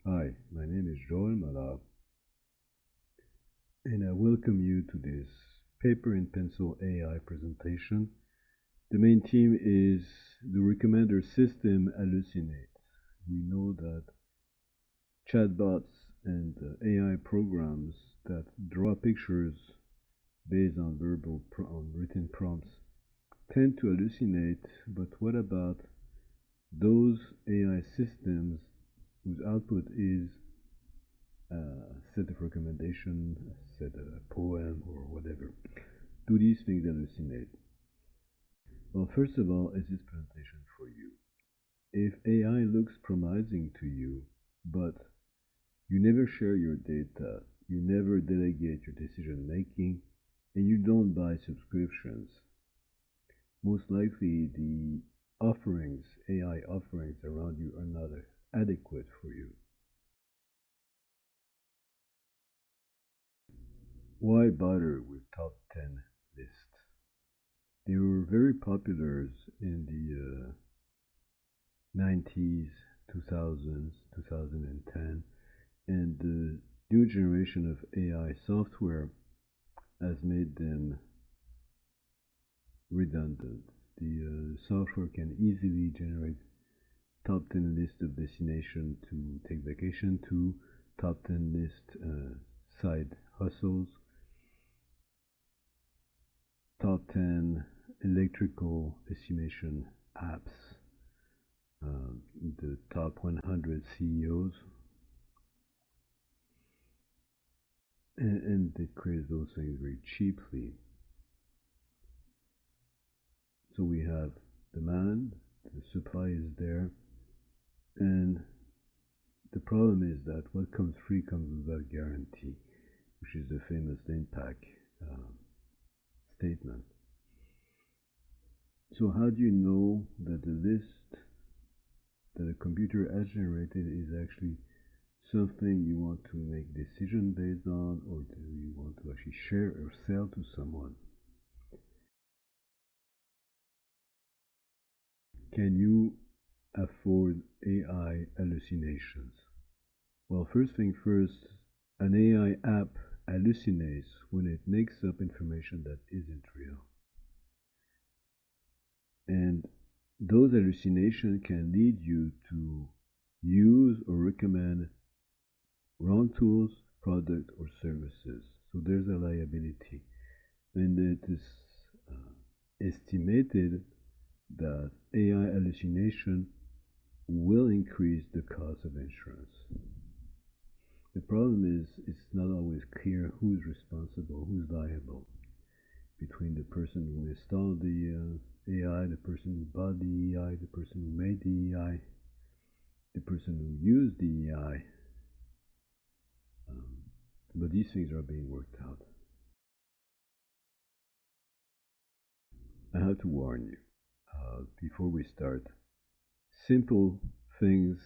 Hi, my name is Joel Malard, and I welcome you to this paper and pencil AI presentation. The main theme is the recommender system hallucinate. We know that chatbots and AI programs that draw pictures based on written prompts tend to hallucinate, but what about those AI systems whose output is a set of recommendation, a set of a poem or whatever? Do these things hallucinate? Well, first of all, is this presentation for you? If AI looks promising to you, but you never share your data, you never delegate your decision making, and you don't buy subscriptions, most likely the offerings, AI offerings around you are not adequate for you. Why bother with top 10 lists? They were very popular in the 90s, 2000s, 2010, and the new generation of AI software has made them redundant. The software can easily generate top 10 list of destination to take vacation to, top 10 list side hustles, top 10 electrical estimation apps, the top 100 CEOs, and they create those things very cheaply. So we have demand, the supply is there, and the problem is that what comes free comes without guarantee, which is the famous impact statement. So how do you know that the list that a computer has generated is actually something you want to make decision based on, or do you want to actually share or sell to someone? Can you afford AI hallucinations? Well, first thing first, an AI app hallucinates when it makes up information that isn't real. And those hallucinations can lead you to use or recommend wrong tools, product, or services. So there's a liability. And it is estimated that AI hallucination will increase the cost of insurance. The problem is it's not always clear who's responsible, who's liable, between the person who installed the AI, the person who bought the AI, the person who made the AI, the person who used the AI. But these things are being worked out. I have to warn you, before we start, simple things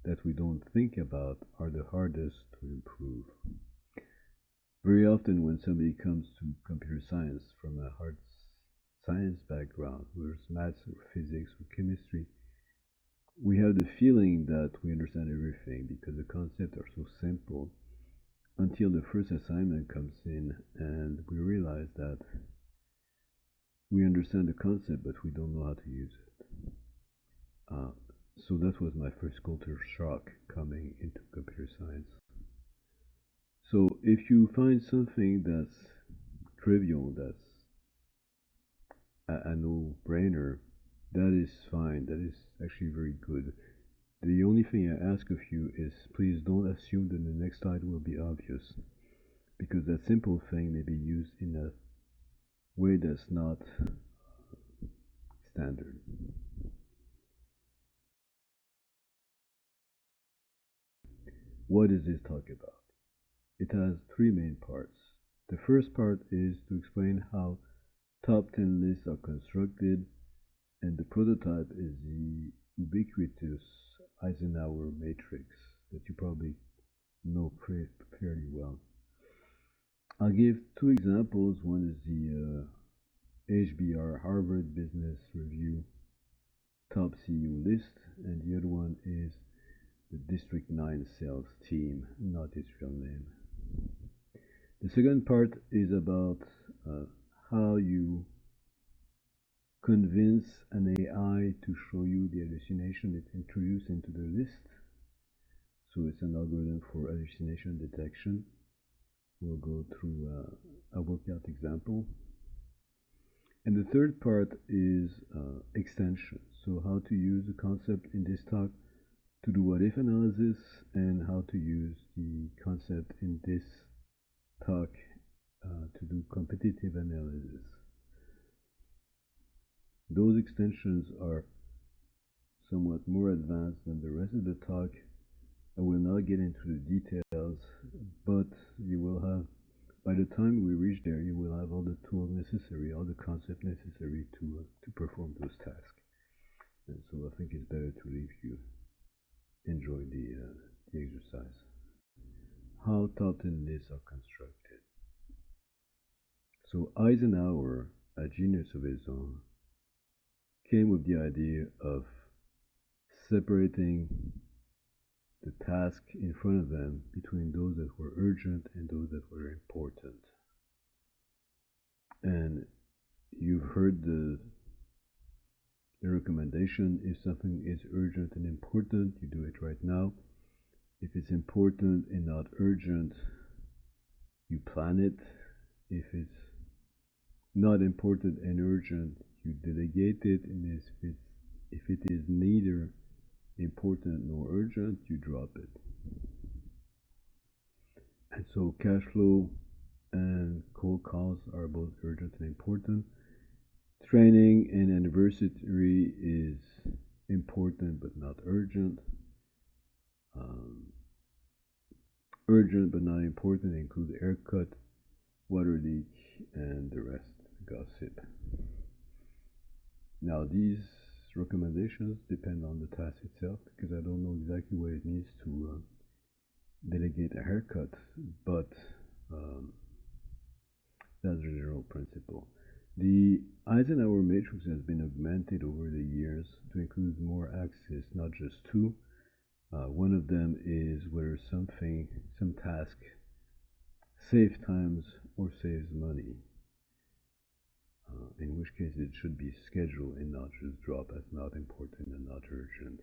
that we don't think about are the hardest to improve. Very often when somebody comes to computer science from a hard science background, whether it's maths or physics or chemistry, we have the feeling that we understand everything because the concepts are so simple, until the first assignment comes in and we realize that we understand the concept but we don't know how to use it. So that was my first culture shock coming into computer science. So if you find something that's trivial, that's a no-brainer, that is fine. That is actually very good. The only thing I ask of you is please don't assume that the next slide will be obvious, because that simple thing may be used in a way that's not standard. What does this talk about? It has three main parts. The first part is to explain how top 10 lists are constructed, and the prototype is the ubiquitous Eisenhower Matrix that you probably know fairly well. I'll give two examples. One is the HBR, Harvard Business Review top CEO list, and the other one is the District 9 sales team, not its real name. The second part is about how you convince an AI to show you the hallucination it introduced into the list. So it's an algorithm for hallucination detection. We'll go through a workout example. And the third part is extension. So how to use the concept in this talk to do what-if analysis, and how to use the concept in this talk to do competitive analysis. Those extensions are somewhat more advanced than the rest of the talk. I will not get into the details, but you will have, by the time we reach there, you will have all the tools necessary, all the concepts necessary to perform those tasks. And so I think it's better to leave you enjoy the exercise. How top 10 lists are constructed. So Eisenhower, a genius of his own, came with the idea of separating the task in front of them between those that were urgent and those that were important. And you've heard the recommendation: if something is urgent and important, you do it right now. If it's important and not urgent, you plan it. If it's not important and urgent, you delegate it. And if it is neither important nor urgent, you drop it. And so cash flow and cold calls are both urgent and important. Training and anniversary is important but not urgent. Urgent but not important include haircut, water leak, and the rest, gossip. Now these recommendations depend on the task itself, because I don't know exactly what it means to delegate a haircut, but that's the general principle. The Eisenhower Matrix has been augmented over the years to include more axes, not just two. One of them is whether some task saves times or saves money, in which case it should be scheduled and not just drop as not important and not urgent.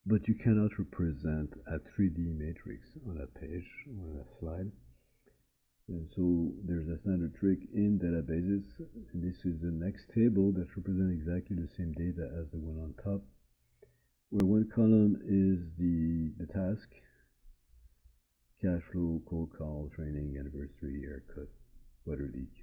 But you cannot represent a 3D matrix on a page or on a slide. And so there's a standard trick in databases, and this is the next table that represents exactly the same data as the one on top, where one column is the task: cash flow, cold call, training, anniversary, haircut, water leak.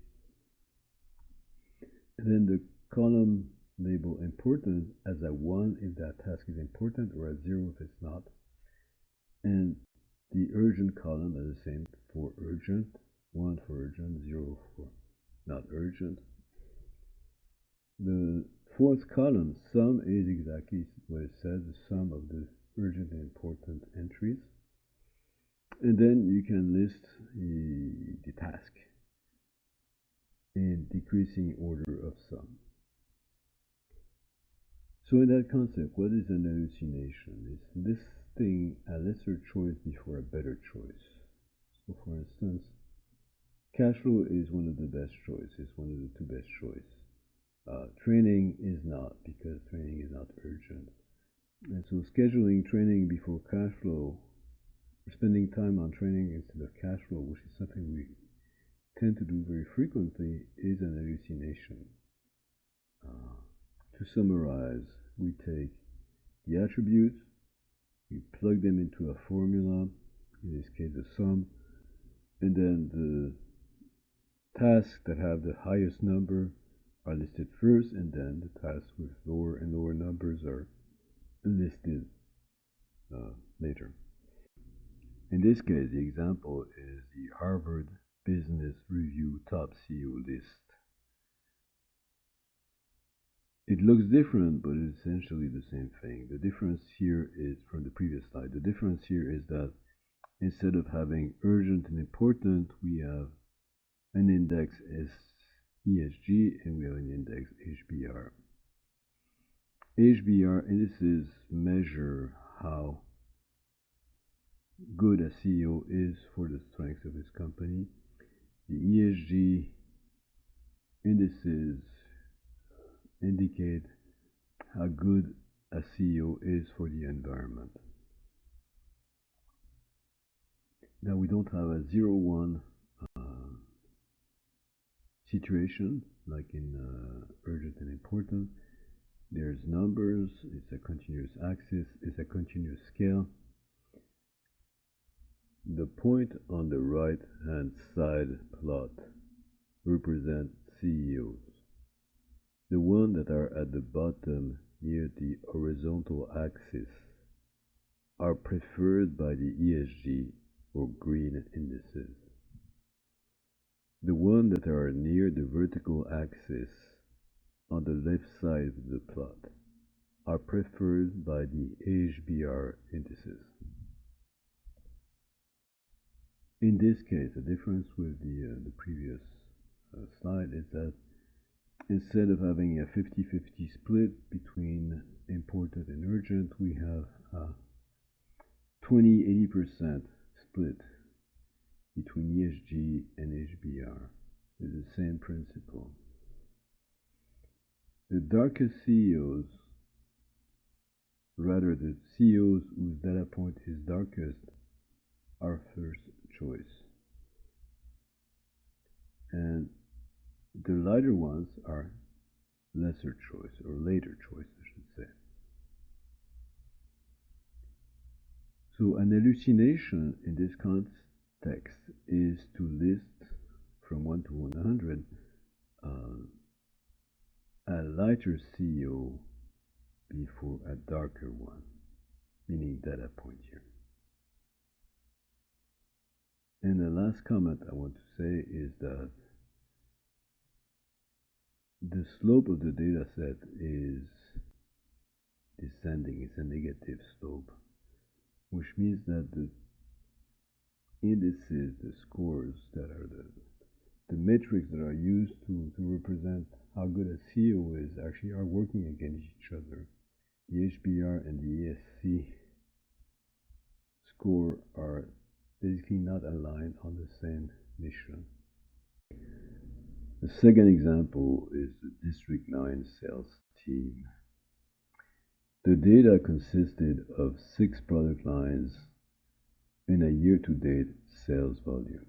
And then the column labeled important as a 1 if that task is important, or a 0 if it's not. And the urgent column is the same for urgent: 1 for urgent, 0 for not urgent. The fourth column, sum, is exactly what it says, the sum of the urgent and important entries. And then you can list the task in decreasing order of sum. So in that concept, what is an hallucination? It's listing a lesser choice before a better choice. So for instance, cash flow is one of the best choices, one of the two best choices. Training is not, because training is not urgent. And so scheduling training before cash flow, or spending time on training instead of cash flow, which is something we tend to do very frequently, is an hallucination. To summarize, we take the attributes, we plug them into a formula, in this case a sum, and then the tasks that have the highest number are listed first, and then the tasks with lower and lower numbers are listed later. In this case, the example is the Harvard Business Review top CEO list. It looks different, but it's essentially the same thing. The difference here is from the previous slide. The difference here is that instead of having urgent and important, we have an index ESG and we have an index HBR. HBR indices measure how good a CEO is for the strength of his company. The ESG indices indicate how good a CEO is for the environment. Now, we don't have a 0-1 situation like in urgent and important. There's numbers, it's a continuous axis, it's a continuous scale. The point on the right hand side plot represents CEOs. The ones that are at the bottom near the horizontal axis are preferred by the ESG or green indices. The ones that are near the vertical axis on the left side of the plot are preferred by the HBR indices. In this case, the difference with the previous slide is that instead of having a 50-50 split between important and urgent, we have a 20-80% split between ESG and HBR with the same principle. The darkest CEOs, rather the CEOs whose data point is darkest, are first choice. And the lighter ones are lesser choice, or later choice, I should say. So an hallucination in this context is to list from 1 to 100 a lighter CEO before a darker one, meaning data point here. And the last comment I want to say is that the slope of the data set is descending, it's a negative slope, which means that the indices, the scores that are the metrics that are used to represent how good a CEO is actually are working against each other. The HBR and the ESC score are basically not aligned on the same mission. The second example is the District 9 sales team. The data consisted of 6 product lines and a year-to-date sales volume.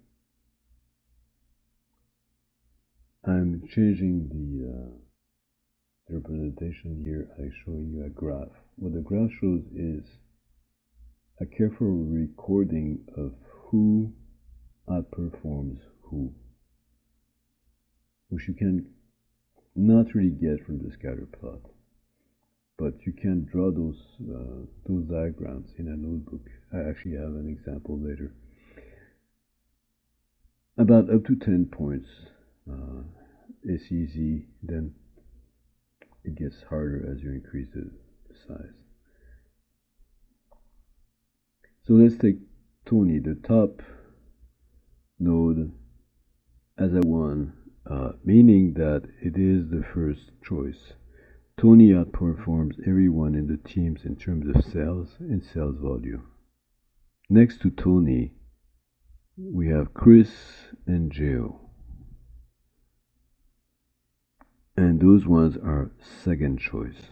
I'm changing the representation here. I'm showing you a graph. What the graph shows is a careful recording of who outperforms who, which you can not really get from the scatter plot, but you can draw those diagrams in a notebook. I actually have an example later. About up to 10 points is easy, then it gets harder as you increase the size. So let's take Tony, the top node, as a 1, meaning that it is the first choice. Tony outperforms everyone in the teams in terms of sales and sales volume. Next to Tony, we have Chris and Joe. And those ones are second choice.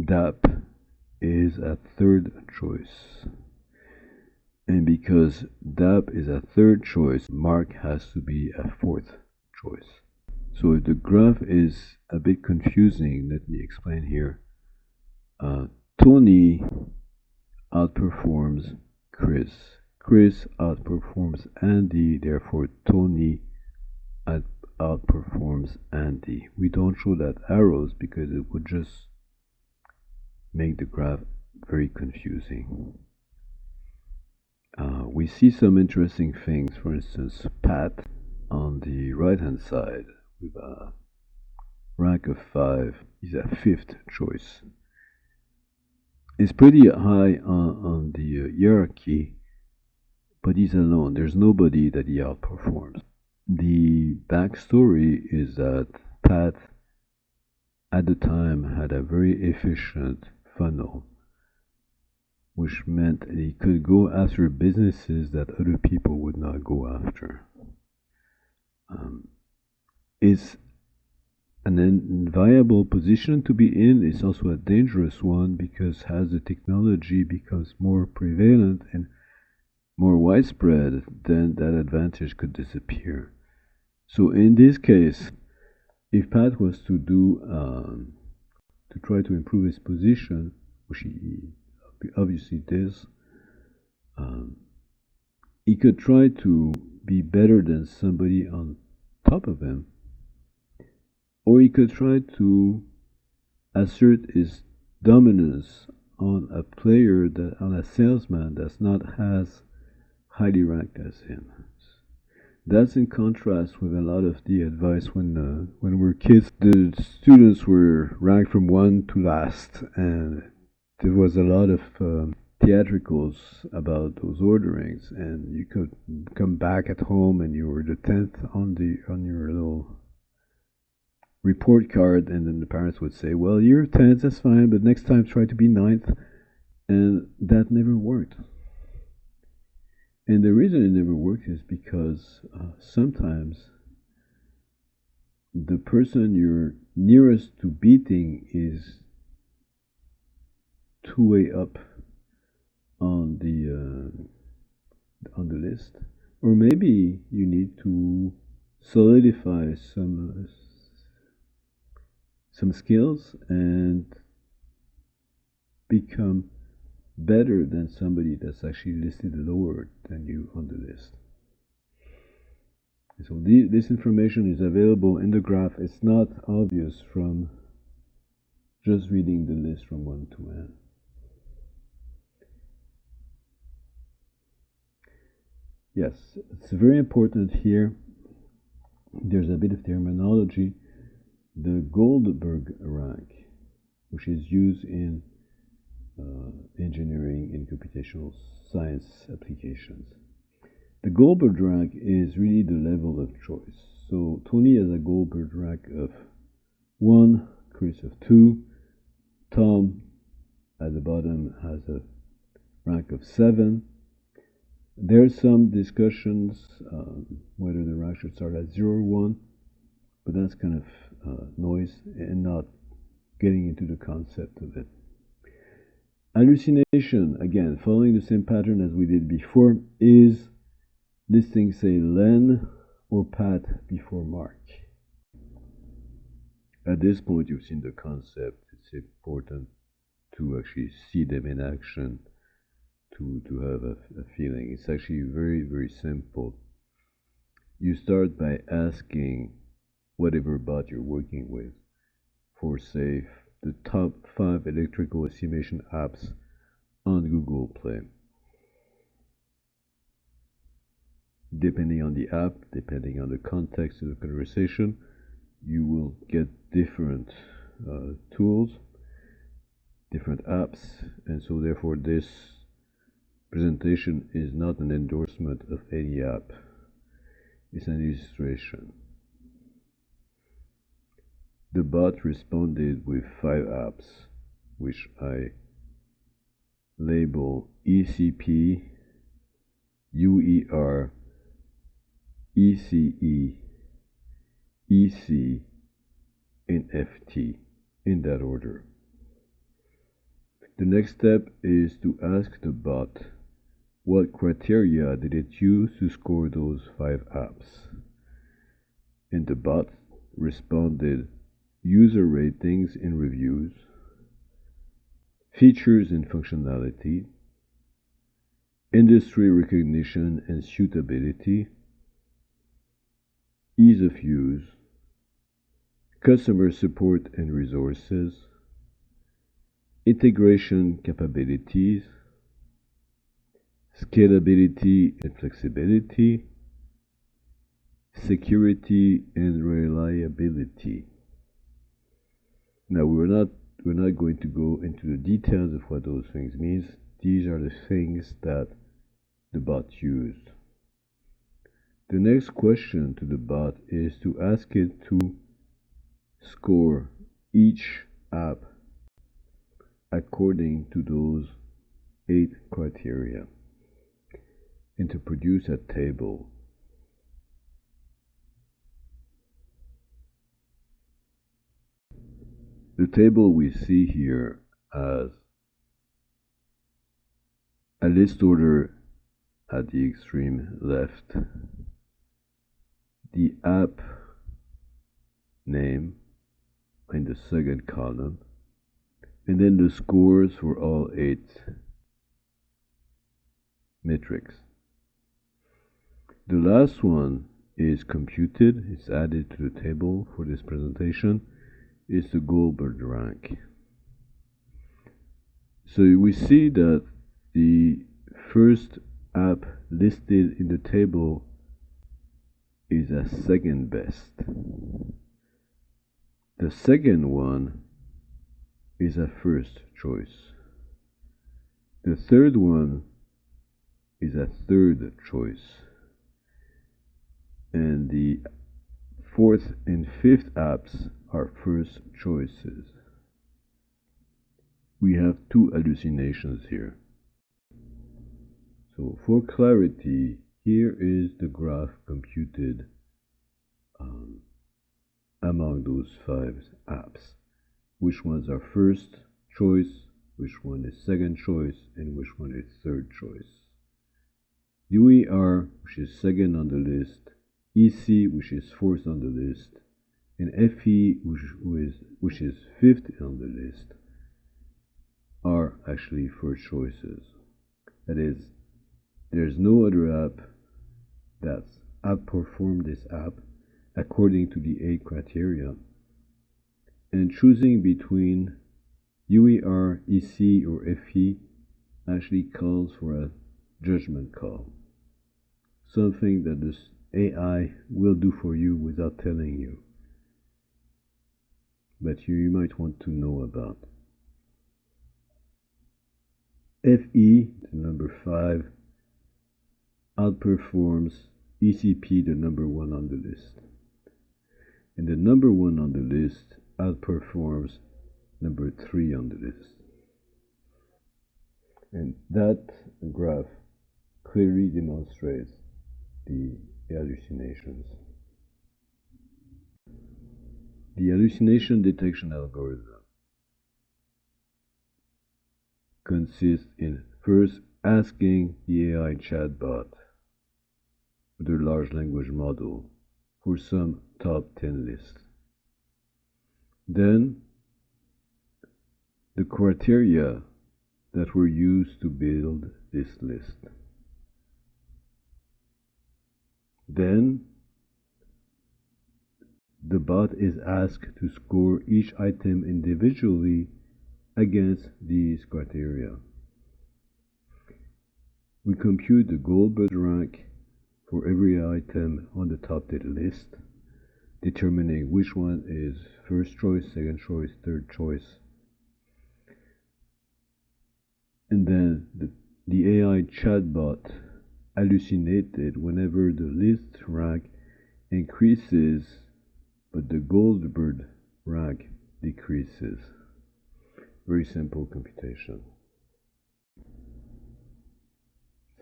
Dap is a third choice. And because Dap is a third choice, Mark has to be a fourth choice. So if the graph is a bit confusing, let me explain here. Tony outperforms Chris. Chris outperforms Andy, therefore Tony outperforms Andy. We don't show that arrows because it would just make the graph very confusing. We see some interesting things. For instance, Pat on the right hand side with a rank of 5 is a 5th choice. It's pretty high on the hierarchy, but he's alone. There's nobody that he outperforms. The backstory is that Pat at the time had a very efficient funnel, which meant he could go after businesses that other people would not go after. It's an enviable position to be in. It's also a dangerous one, because as the technology becomes more prevalent and more widespread, then that advantage could disappear. So in this case, if Pat was to try to improve his position, which he obviously does, he could try to be better than somebody on top of him, or he could try to assert his dominance on a player, on a salesman that's not as highly ranked as him. That's in contrast with a lot of the advice when we were kids. The students were ranked from 1 to last, and there was a lot of theatricals about those orderings, and you could come back at home and you were the 10th on your little report card, and then the parents would say, well, you're 10th, that's fine, but next time try to be 9th. And that never worked. And the reason it never worked is because sometimes the person you're nearest to beating is two-way up on the list, or maybe you need to solidify some skills and become better than somebody that's actually listed lower than you on the list. So this information is available in the graph. It's not obvious from just reading the list from 1 to n. Yes, it's very important here. There's a bit of terminology. The Goldberg rank, which is used in engineering and computational science applications. The Goldberg rank is really the level of choice. So Tony has a Goldberg rank of 1, Chris of 2, Tom at the bottom has a rank of 7. There's some discussions whether the rank should start at 0 or 1, but that's kind of noise and not getting into the concept of it. Hallucination, again, following the same pattern as we did before, is listing, say, Len or Pat before Mark. At this point, you've seen the concept. It's important to actually see them in action, to have a feeling. It's actually very, very simple. You start by asking whatever bot you're working with for, say, the top 5 electrical estimation apps on Google Play. Depending on the app, depending on the context of the conversation, you will get different tools, different apps, and so therefore this presentation is not an endorsement of any app. It's an illustration. The bot responded with 5 apps, which I label ECP, UER, ECE, EC, and FT, in that order. The next step is to ask the bot what criteria did it use to score those 5 apps. And the bot responded user ratings and reviews, features and functionality, industry recognition and suitability, ease of use, customer support and resources, integration capabilities, scalability and flexibility, security and reliability. Now we're not going to go into the details of what those things mean. These are the things that the bot used. The next question to the bot is to ask it to score each app according to those 8 criteria and to produce a table. The table we see here as a list order at the extreme left, the app name in the second column, and then the scores for all 8 metrics. The last one is computed, it's added to the table for this presentation, is the Goldberg rank. So we see that the first app listed in the table is a second best. The second one is a first choice. The third one is a third choice. And the fourth and fifth apps are first choices. We have 2 hallucinations here. So for clarity, here is the graph computed among those 5 apps. Which ones are first choice, which one is second choice, and which one is third choice. UER, which is second on the list, EC, which is fourth on the list, and FE, which is fifth on the list, are actually first choices. That is, there's no other app that's outperformed this app according to the 8 criteria. And choosing between UER, EC, or FE actually calls for a judgment call. Something that this AI will do for you without telling you, but you might want to know about. FE, the number 5, outperforms ECP, the number 1 on the list. And the number 1 on the list outperforms number 3 on the list. And that graph clearly demonstrates the hallucinations. The hallucination detection algorithm consists in first asking the AI chatbot, the large language model, for some top 10 list. Then, the criteria that were used to build this list. Then, the bot is asked to score each item individually against these criteria. We compute the Goldberg rank for every item on the top 10 list, determining which one is first choice, second choice, third choice. And then the AI chatbot hallucinated whenever the list rank increases, but the Goldberg rank decreases. Very simple computation.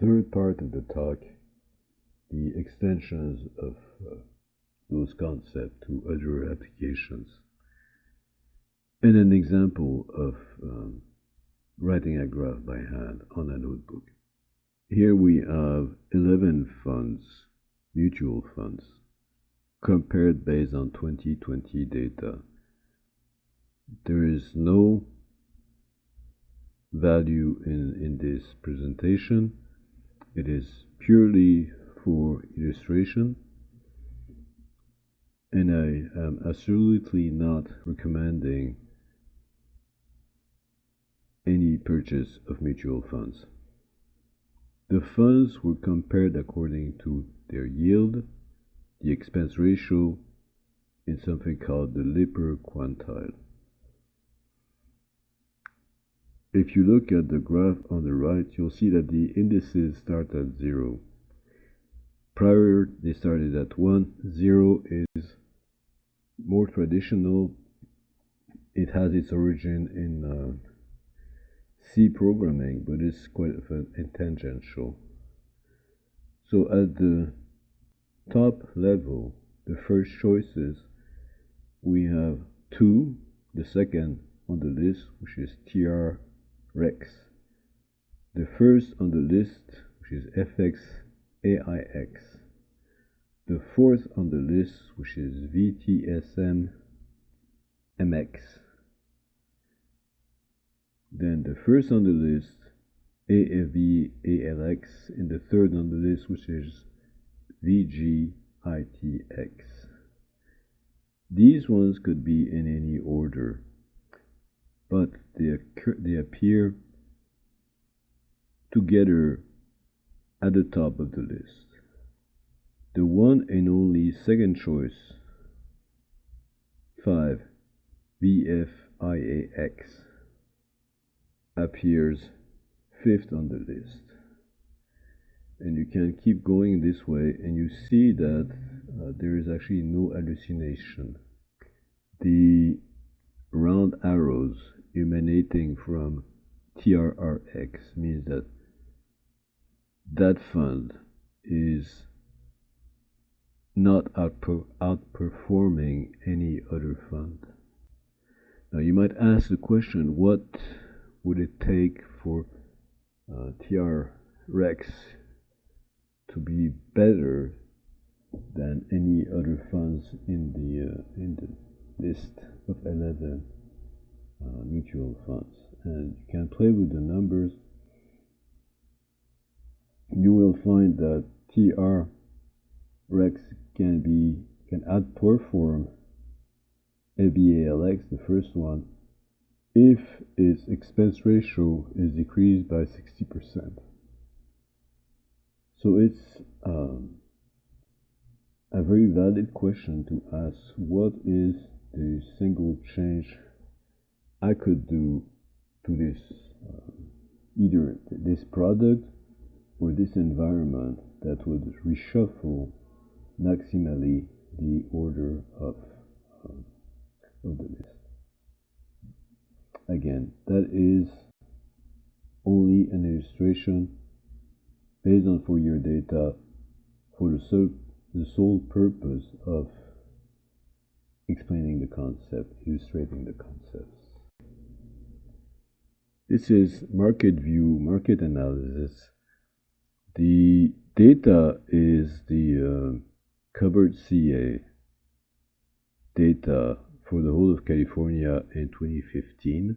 Third part of the talk, the extensions of those concepts to other applications, and an example of writing a graph by hand on a notebook. Here we have 11 funds, mutual funds, compared based on 2020 data. There is no value in this presentation. It is purely for illustration, and I am absolutely not recommending any purchase of mutual funds. The funds were compared according to their yield, the expense ratio, and something called the Lipper quantile. If you look at the graph on the right, you'll see that the indices start at 0. Prior, they started at 1. 0 is more traditional, it has its origin in C programming, but it's quite tangential. So at the top level, the first choices, we have 2, the second on the list, which is TR Rex. The first on the list, which is FX AIX. The fourth on the list, which is VTSM MX. Then the first on the list, AFV ALX, and the third on the list, which is VGITX. These ones could be in any order, but they appear together at the top of the list. The one and only second choice, 5 VFIAX, appears 5th on the list. And you can keep going this way, and you see that there is actually no hallucination. The round arrows emanating from TRRX means that that fund is not outperforming any other fund. Now you might ask the question, what would it take for TRRX to be better than any other funds in the list of 11 mutual funds? And you can play with the numbers. You will find that TRRX can outperform ABALX, the first one, if its expense ratio is decreased by 60%. So it's a very valid question to ask, what is the single change I could do to this, either this product or this environment, that would reshuffle maximally the order of the list. Again, that is only an illustration based on Fourier data for the sole purpose of explaining the concept, illustrating the concepts. This is market view, market analysis. The data is the covered CA data for the whole of California in 2015.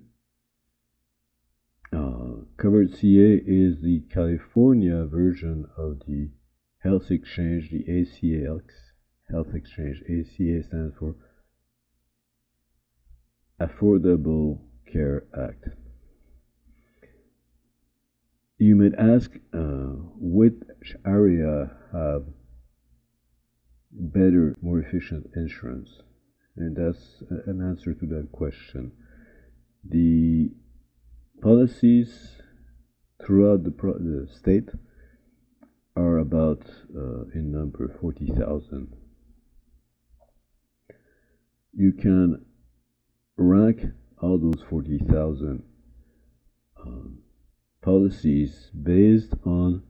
Covered CA is the California version of the health exchange, the ACAX health exchange. ACA stands for Affordable Care Act. You might ask which area have better, more efficient insurance, and that's an answer to that question. The policies throughout the state are about, in number, 40,000. You can rank all those 40,000 policies based on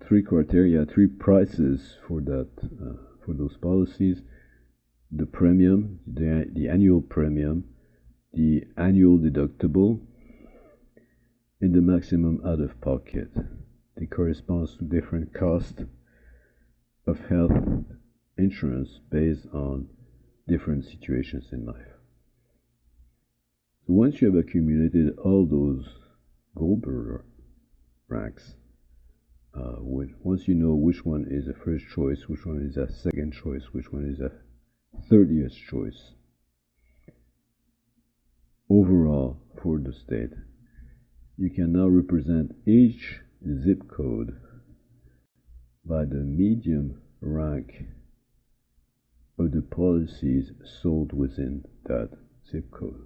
3 criteria, 3 prices for those policies: the premium, the annual premium, the annual deductible, and the maximum out of pocket. It corresponds to different costs of health insurance based on different situations in life. So once you have accumulated all those Goldberg ranks, once you know which one is a first choice, which one is a second choice, which one is a 30th choice overall for the state, you can now represent each zip code by the medium rank of the policies sold within that zip code.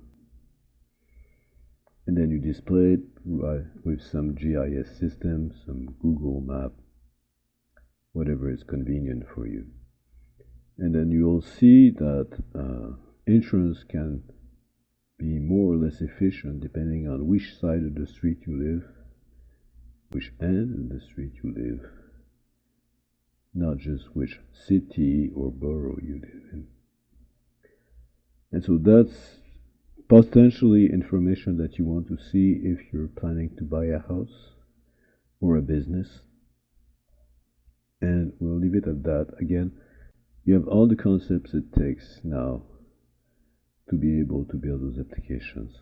And then you display it with some GIS system, some Google map, whatever is convenient for you. And then you'll see that insurance can be more or less efficient depending on which side of the street you live, which end of the street you live, not just which city or borough you live in. And so that's potentially information that you want to see if you're planning to buy a house or a business. And we'll leave it at that. Again, you have all the concepts it takes now to be able to build those applications.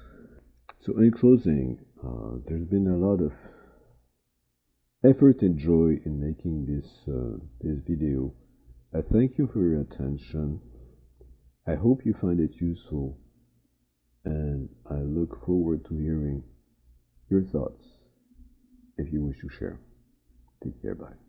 So in closing, there's been a lot of effort and joy in making this video. I thank you for your attention. I hope you find it useful, and I look forward to hearing your thoughts if you wish to share. Take care, bye.